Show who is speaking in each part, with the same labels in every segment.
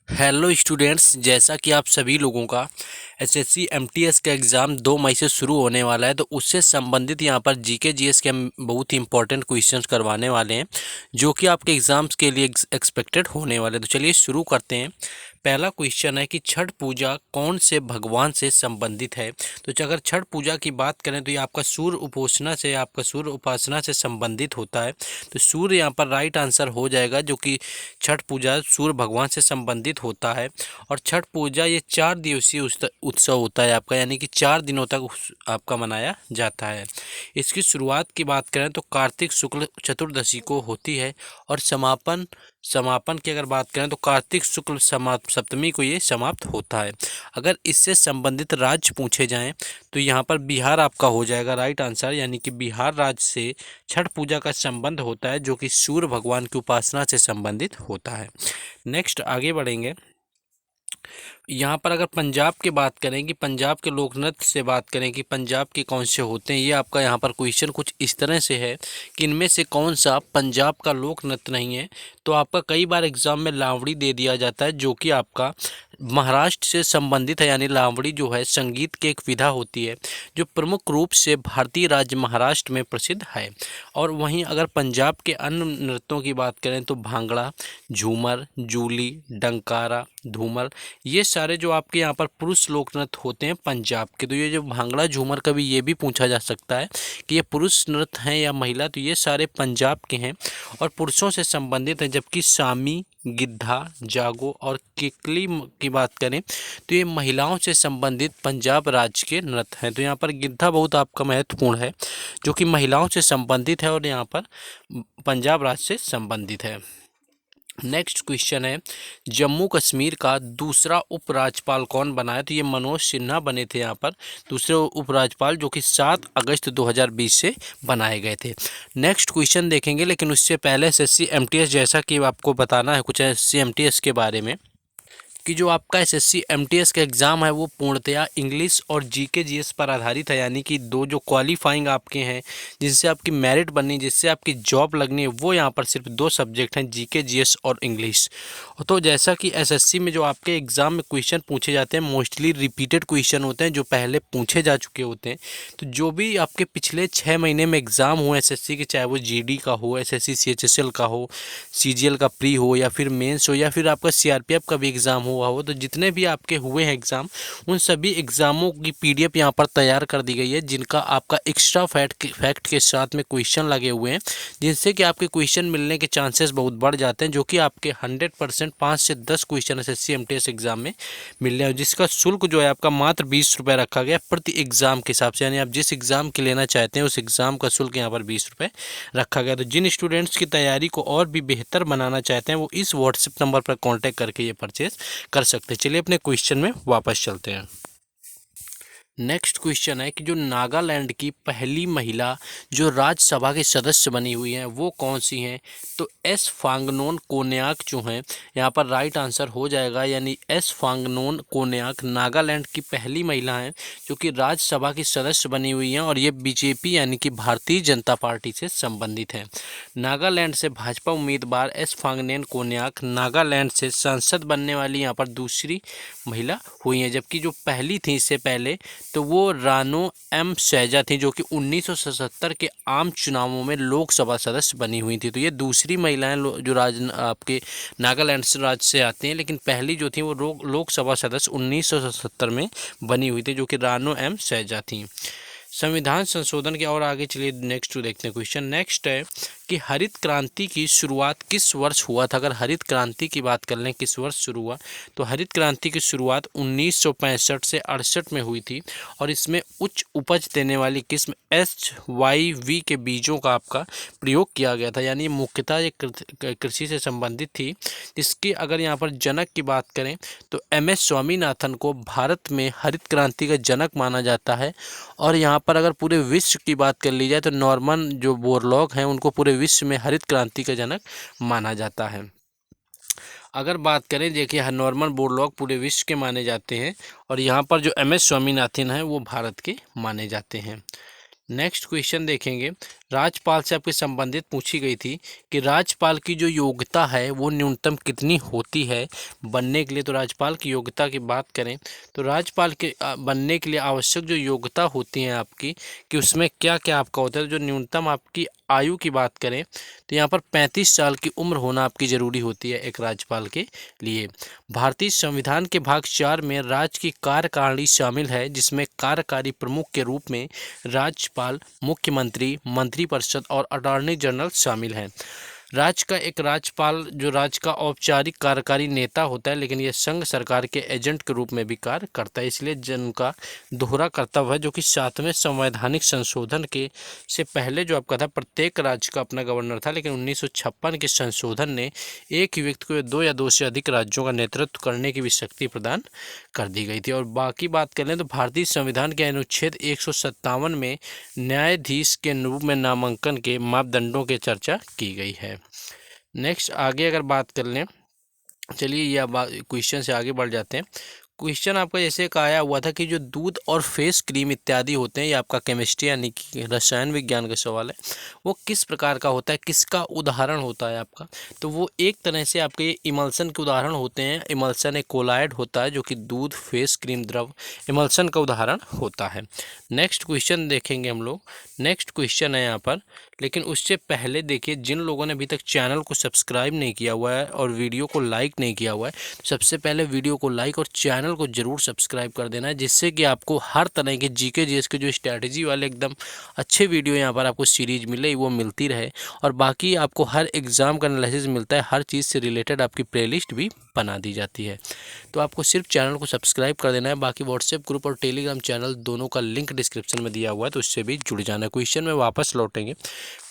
Speaker 1: Hello students, जैसा कि आप सभी लोगों का एसएससी एमटीएस का एग्ज़ाम 2 मई से शुरू होने वाला है, तो उससे संबंधित यहाँ पर जीके जीएस के हम बहुत ही इंपॉर्टेंट क्वेश्चंस करवाने वाले हैं जो कि आपके एग्ज़ाम्स के लिए एक्सपेक्टेड होने वाले हैं। तो चलिए शुरू करते हैं। पहला क्वेश्चन है कि छठ पूजा कौन से भगवान से संबंधित है। तो अगर छठ पूजा की बात करें तो ये आपका सूर्य उपासना से संबंधित होता है। तो सूर्य यहाँ पर राइट आंसर हो जाएगा, जो कि छठ पूजा सूर्य भगवान से संबंधित होता है। और छठ पूजा ये 4 दिवसीय उत्सव होता है आपका, यानी कि 4 दिनों तक आपका मनाया जाता है। इसकी शुरुआत की बात करें तो कार्तिक शुक्ल चतुर्दशी को होती है और समापन समापन की अगर बात करें तो कार्तिक शुक्ल सप्तमी को ये समाप्त होता है। अगर इससे संबंधित राज्य पूछे जाएं तो यहाँ पर बिहार आपका हो जाएगा राइट आंसर, यानी कि बिहार राज्य से छठ पूजा का संबंध होता है, जो कि सूर्य भगवान की उपासना से संबंधित होता है। नेक्स्ट आगे बढ़ेंगे। यहाँ पर अगर पंजाब की बात करें कि पंजाब के लोक नृत्य से बात करें कि पंजाब के कौन से होते हैं, ये आपका यहाँ पर क्वेश्चन कुछ इस तरह से है कि इनमें से कौन सा पंजाब का लोक नृत्य नहीं है। तो आपका कई बार एग्जाम में लावड़ी दे दिया जाता है, जो कि आपका महाराष्ट्र से संबंधित है। यानी लावड़ी जो है संगीत की एक विधा होती है जो प्रमुख रूप से भारतीय राज्य महाराष्ट्र में प्रसिद्ध है। और वहीं अगर पंजाब के अन्य नृत्यों की बात करें तो भांगड़ा, झूमर, जूली, डंकारा, धूमर, ये सारे जो आपके यहाँ पर पुरुष लोक नृत्य होते हैं पंजाब के। तो ये जो भांगड़ा, झूमर, कभी ये भी पूछा जा सकता है कि ये पुरुष नृत्य हैं या महिला, तो ये सारे पंजाब के हैं और पुरुषों से संबंधित हैं। जबकि सामी, गिद्धा, जागो और किकली की बात करें तो ये महिलाओं से संबंधित पंजाब राज्य के नृत्य हैं। तो यहाँ पर गिद्धा बहुत आपका महत्वपूर्ण है, जो कि महिलाओं से संबंधित है और यहाँ पर पंजाब राज्य से संबंधित है। नेक्स्ट क्वेश्चन है, जम्मू कश्मीर का दूसरा उपराज्यपाल कौन बना है। तो ये मनोज सिन्हा बने थे यहाँ पर दूसरे उपराज्यपाल, जो कि 7 अगस्त 2020 से बनाए गए थे। नेक्स्ट क्वेश्चन देखेंगे, लेकिन उससे पहले एसएससी एमटीएस, जैसा कि आपको बताना है कुछ एसएससी एमटीएस के बारे में, कि जो आपका एसएससी एमटीएस का एग्ज़ाम है वो पूर्णतया इंग्लिश और जीके जीएस पर आधारित है। यानी कि दो जो क्वालिफाइंग आपके हैं जिनसे आपकी मेरिट बननी, जिससे आपकी जॉब लगनी है, वो यहाँ पर सिर्फ 2 सब्जेक्ट हैं, जीके जीएस और इंग्लिश। तो जैसा कि एसएससी में जो आपके एग्ज़ाम में क्वेश्चन पूछे जाते हैं मोस्टली रिपीटेड क्वेश्चन होते हैं जो पहले पूछे जा चुके होते हैं। तो जो भी आपके पिछले 6 महीने में एग्ज़ाम हुए एसएससी के, चाहे वो जीडी का हो, एसएससी सीएचएसएल का हो, सीजीएल का प्री हो, या फिर मेंस हो, या फिर आपका सीआरपीएफ का भी एग्ज़ाम हुआ हो, तो जितने भी आपके हुए हैं एग्ज़ाम, उन सभी एग्ज़ामों की पीडीएफ यहाँ पर तैयार कर दी गई है, जिनका आपका एक्स्ट्रा फैक्ट के साथ में क्वेश्चन लगे हुए हैं, जिनसे कि आपके क्वेश्चन मिलने के चांसेस बहुत बढ़ जाते हैं, जो कि आपके 100% 5 से 10 क्वेश्चन एसएससी एमटीएस एग्जाम में मिल रहे हैं, जिसका शुल्क जो है आपका मात्र 20 रुपये रखा गया प्रति एग्जाम के हिसाब से। यानी आप जिस एग्जाम के लेना चाहते हैं उस एग्जाम का शुल्क यहाँ पर 20 रुपये रखा गया। तो जिन स्टूडेंट्स की तैयारी को और भी बेहतर बनाना चाहते हैं वो इस व्हाट्सएप नंबर पर कांटेक्ट करके ये परचेज कर सकते हैं। चलिए अपने क्वेश्चन में वापस चलते हैं। नेक्स्ट क्वेश्चन है कि जो नागालैंड की पहली महिला जो राज्यसभा के सदस्य बनी हुई हैं वो कौन सी हैं। तो एस फांगनोन कोन्याक जो हैं यहाँ पर राइट आंसर हो जाएगा। यानी एस फांगनोन कोन्याक नागालैंड की पहली महिला हैं जो कि राज्यसभा की सदस्य बनी हुई हैं और ये बीजेपी यानी कि भारतीय जनता पार्टी से संबंधित हैं। नागालैंड से भाजपा उम्मीदवार एस फांगनेन कोन्याक नागालैंड से सांसद बनने वाली यहाँ पर दूसरी महिला हुई हैं। जबकि जो पहली थी इससे पहले तो वो रानो एम सैजा थी, जो कि 1977 के आम चुनावों में लोकसभा सदस्य बनी हुई थी। तो ये दूसरी महिलाएं जो आपके नागालैंड से राज्य से आती हैं, लेकिन पहली जो थी वो लोकसभा सदस्य 1977 में बनी हुई थी, जो कि रानो एम सैजा थी। संविधान संशोधन के और आगे चलिए नेक्स्ट देखते हैं क्वेश्चन। नेक्स्ट है कि हरित क्रांति की शुरुआत किस वर्ष हुआ था। अगर हरित क्रांति की बात कर लें किस वर्ष शुरू हुआ, तो हरित क्रांति की शुरुआत 1965 से 68 में हुई थी और इसमें उच्च उपज देने वाली किस्म HYV के बीजों का आपका प्रयोग किया गया था। यानी मुख्यतः ये कृषि से संबंधित थी। इसकी अगर यहाँ पर जनक की बात करें तो MS स्वामीनाथन को भारत में हरित क्रांति का जनक माना जाता है। और यहाँ पर अगर पूरे विश्व की बात कर ली जाए तो नॉर्मन जो बोरलॉग हैं उनको पूरे विश्व में हरित क्रांति का जनक माना जाता है। अगर बात करें, देखिए नॉर्मन बोरलॉग पूरे विश्व के माने जाते हैं और यहाँ पर जो MS स्वामीनाथन हैं वो भारत के माने जाते हैं। नेक्स्ट क्वेश्चन देखेंगे, राज्यपाल से आपके संबंधित पूछी गई थी कि राज्यपाल की जो योग्यता है वो न्यूनतम कितनी होती है बनने के लिए। तो राज्यपाल की योग्यता की बात करें तो राज्यपाल के बनने के लिए आवश्यक जो योग्यता होती है आपकी कि उसमें क्या क्या आपका होता है। जो न्यूनतम आपकी आयु की बात करें तो यहाँ पर 35 साल की उम्र होना आपकी ज़रूरी होती है एक राज्यपाल के लिए। भारतीय संविधान के भाग 4 में राज्य की कार्यकारिणी शामिल है, जिसमें कार्यकारी प्रमुख के रूप में राज्यपाल, मुख्यमंत्री, मंत्रिपरिषद और अटॉर्नी जनरल शामिल हैं। राज्य का एक राज्यपाल जो राज्य का औपचारिक कार्यकारी नेता होता है, लेकिन यह संघ सरकार के एजेंट के रूप में भी कार्य करता है, इसलिए जिनका दोहरा कर्तव्य है, जो कि 7वें संवैधानिक संशोधन के से पहले जो आपका था प्रत्येक राज्य का अपना गवर्नर था, लेकिन 1956 के संशोधन ने एक ही व्यक्ति को 2 या 2 से अधिक राज्यों का नेतृत्व करने की भी शक्ति प्रदान कर दी गई थी। और बाकी बात कर लें तो भारतीय संविधान के अनुच्छेद 157 में न्यायाधीश के रूप में नामांकन के मापदंडों की चर्चा की गई है। नेक्स्ट आगे अगर बात कर लें, चलिए यह क्वेश्चन से आगे बढ़ जाते हैं। क्वेश्चन आपका जैसे एक आया हुआ था कि जो दूध और फेस क्रीम इत्यादि होते हैं, ये आपका केमिस्ट्री यानी कि रसायन विज्ञान का सवाल है, वो किस प्रकार का होता है, किसका उदाहरण होता है आपका। तो वो एक तरह से आपके इमल्सन के उदाहरण होते हैं। इमल्सन एक कोलाइड होता है जो कि दूध, फेस क्रीम, द्रव इमल्सन का उदाहरण होता है। नेक्स्ट क्वेश्चन देखेंगे हम लोग। नेक्स्ट क्वेश्चन है यहाँ पर, लेकिन उससे पहले देखिए जिन लोगों ने अभी तक चैनल को सब्सक्राइब नहीं किया हुआ है और वीडियो को लाइक नहीं किया हुआ है, सबसे पहले वीडियो को लाइक और चैनल को जरूर सब्सक्राइब कर देना है, जिससे कि आपको हर तरह के जीके जीएस के जो स्ट्रैटेजी वाले एकदम अच्छे वीडियो यहाँ पर आपको सीरीज मिले वो मिलती रहे। और बाकी आपको हर एग्ज़ाम का एनालिसिस मिलता है, हर चीज़ से रिलेटेड आपकी प्लेलिस्ट भी बना दी जाती है। तो आपको सिर्फ चैनल को सब्सक्राइब कर देना है। बाकी व्हाट्सएप ग्रुप और टेलीग्राम चैनल दोनों का लिंक डिस्क्रिप्शन में दिया हुआ है, तो उससे भी जुड़ जाना। क्वेश्चन में वापस लौटेंगे।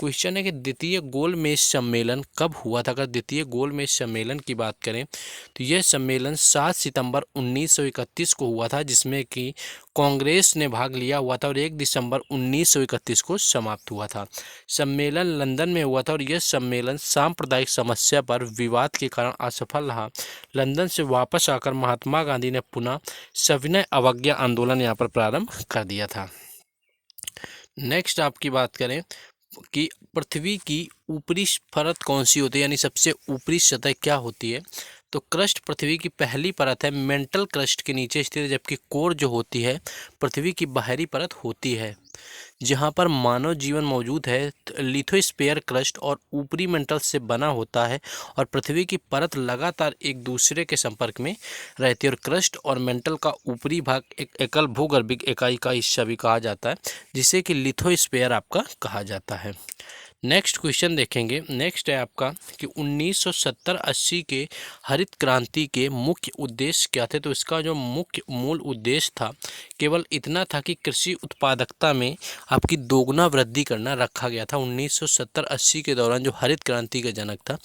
Speaker 1: क्वेश्चन है कि द्वितीय गोलमेज सम्मेलन कब हुआ था। अगर द्वितीय गोलमेज सम्मेलन की बात करें तो यह सम्मेलन 7 सितंबर 1931 को हुआ था, जिसमें कि कांग्रेस ने भाग लिया हुआ था और 1 दिसंबर 1931 को समाप्त हुआ था। सम्मेलन लंदन में हुआ था और यह सम्मेलन सांप्रदायिक समस्या पर विवाद के कारण असफल रहा। लंदन से वापस आकर महात्मा गांधी ने पुनः सविनय अवज्ञा आंदोलन यहाँ पर प्रारंभ कर दिया था। नेक्स्ट आपकी बात करें कि पृथ्वी की ऊपरी परत कौन सी होती है, यानी सबसे ऊपरी सतह क्या होती है। तो क्रस्ट पृथ्वी की पहली परत है, मेंटल क्रस्ट के नीचे स्थित है, जबकि कोर जो होती है पृथ्वी की बाहरी परत होती है, जहाँ पर मानव जीवन मौजूद है। लिथोस्फीयर क्रस्ट और ऊपरी मेंटल से बना होता है और पृथ्वी की परत लगातार एक दूसरे के संपर्क में रहती है। और क्रस्ट और मेंटल का ऊपरी भाग एक एकल भूगर्भिक इकाई का हिस्सा भी कहा जाता है, जिसे कि लिथोस्फीयर आपका कहा जाता है। नेक्स्ट क्वेश्चन देखेंगे। नेक्स्ट है आपका कि 1970-80 के हरित क्रांति के मुख्य उद्देश्य क्या थे। तो इसका जो मुख्य मूल उद्देश्य था केवल इतना था कि कृषि उत्पादकता में आपकी दोगुना वृद्धि करना रखा गया था। 1970-80 के दौरान जो हरित क्रांति का जनक था,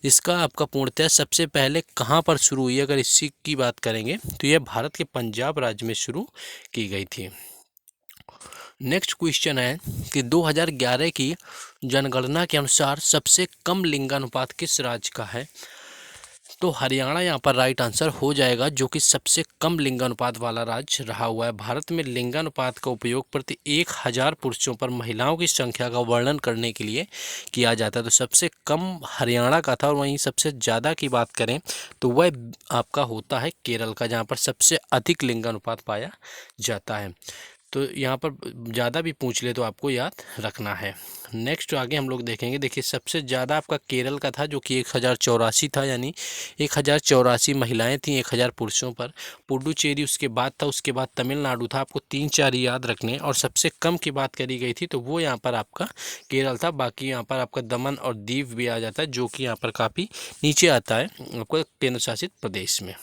Speaker 1: जिसका आपका पूर्णतः सबसे पहले कहाँ पर शुरू हुई, अगर इसी की बात करेंगे तो यह भारत के पंजाब राज्य में शुरू की गई थी। नेक्स्ट क्वेश्चन है कि 2011 की जनगणना के अनुसार सबसे कम लिंगानुपात किस राज्य का है। तो हरियाणा यहाँ पर राइट आंसर हो जाएगा, जो कि सबसे कम लिंगानुपात वाला राज्य रहा हुआ है। भारत में लिंगानुपात का उपयोग प्रति 1000 पुरुषों पर महिलाओं की संख्या का वर्णन करने के लिए किया जाता है। तो सबसे कम हरियाणा का था और वहीं सबसे ज़्यादा की बात करें तो वह आपका होता है केरल का, जहाँ पर सबसे अधिक लिंगानुपात पाया जाता है। तो यहाँ पर ज़्यादा भी पूछ ले तो आपको याद रखना है। नेक्स्ट आगे हम लोग देखेंगे। देखिए सबसे ज़्यादा आपका केरल का था, जो कि 1084 था, यानी 1084 महिलाएं थीं 1000 पुरुषों पर। पुडुचेरी उसके बाद था, उसके बाद तमिलनाडु था। आपको 3-4 याद रखने। और सबसे कम की बात करी गई थी तो वो यहाँ पर आपका केरल था। बाकी यहाँ पर आपका दमन और दीव भी आ जाता है, जो कि यहाँ पर काफ़ी नीचे आता है आपको केंद्र शासित प्रदेश में।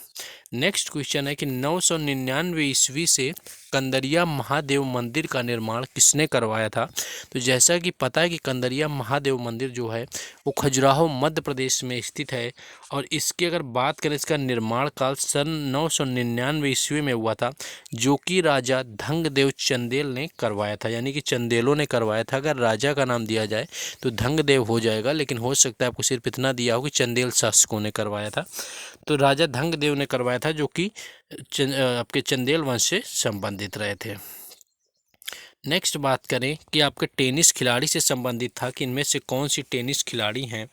Speaker 1: नेक्स्ट क्वेश्चन है कि 999 ईस्वी से कंदरिया महादेव मंदिर का निर्माण किसने करवाया था। तो जैसा कि पता है कि कंदरिया महादेव मंदिर जो है वो खजुराहो मध्य प्रदेश में स्थित है। और इसकी अगर बात करें, इसका निर्माण काल सन 999 ईस्वी में हुआ था, जो कि राजा धंगदेव चंदेल ने करवाया था, यानी कि चंदेलों ने करवाया था। अगर राजा का नाम दिया जाए तो धंगदेव हो जाएगा, लेकिन हो सकता है आपको सिर्फ इतना दिया हो कि चंदेल शासकों ने करवाया था। तो राजा धंगदेव ने करवाया था, जो कि आपके चंदेल वंश से संबंधित रहे थे। नेक्स्ट बात करें कि आपके टेनिस खिलाड़ी से संबंधित था कि इनमें से कौन सी टेनिस खिलाड़ी हैं,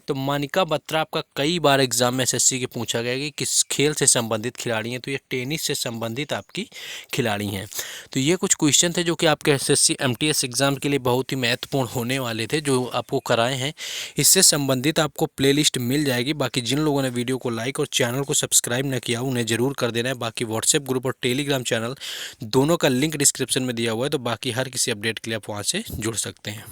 Speaker 1: तो मनिका बत्रा आपका कई बार एग्जाम में एसएससी के पूछा गया कि किस खेल से संबंधित खिलाड़ी हैं, तो ये टेनिस से संबंधित आपकी खिलाड़ी हैं। तो ये कुछ क्वेश्चन थे जो कि आपके एसएससी एमटीएस एग्जाम के लिए बहुत ही महत्वपूर्ण होने वाले थे, जो आपको कराए हैं। इससे संबंधित आपको प्लेलिस्ट मिल जाएगी। बाकी जिन लोगों ने वीडियो को लाइक और चैनल को सब्सक्राइब न किया उन्हें ज़रूर कर देना है। बाकी व्हाट्सएप ग्रुप और टेलीग्राम चैनल दोनों का लिंक डिस्क्रिप्शन में दिया हुआ है, तो बाकी हर किसी अपडेट के लिए आप वहाँ से जुड़ सकते हैं।